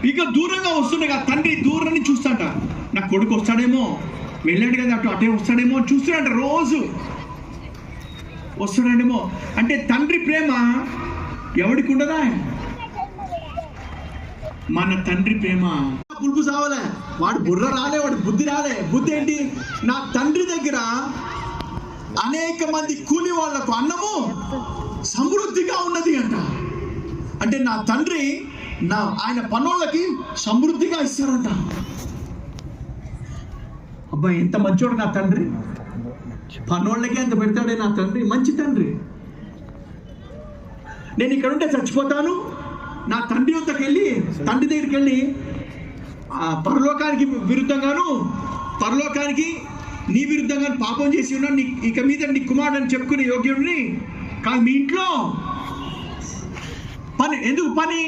ఇక దూరంగా వస్తుండే కదా తండ్రి దూరం నుంచి చూస్తాట, నా కొడుకు వస్తాడేమో, వెళ్ళాడు కదా అటే వస్తాడేమో అని చూస్తున్నాడు, రోజు వస్తున్నాడేమో. అంటే తండ్రి ప్రేమ ఎవడికి ఉండదా? మన తండ్రి ప్రేమ పులుపు సావలే, వాడు బుర్ర రాలే, వాడు బుద్ధి రాలే. బుద్ధి ఏంటి? నా తండ్రి దగ్గర అనేక మంది కూలి వాళ్లకు అన్నము సమృద్ధిగా ఉన్నది అంట. అంటే నా తండ్రి ఆయన పనులకి సమృద్ధిగా ఇస్తారంట. అబ్బాయి ఎంత మంచోడు నా తండ్రి, పనోళ్ళకే అంత పెడతాడే నా తండ్రి, మంచి తండ్రి. నేను ఇక్కడ ఉంటే చచ్చిపోతాను, నా తండ్రి దగ్గరికి వెళ్ళి పరలోకానికి విరుద్ధంగాను పరలోకానికి నీ విరుద్ధంగా పాపం చేసి ఉన్నాను, ఇక మీద నీ కుమారుడు అని చెప్పుకునే యోగ్యుడిని కాదు. మీ ఇంట్లో పని ఎందుకు? పని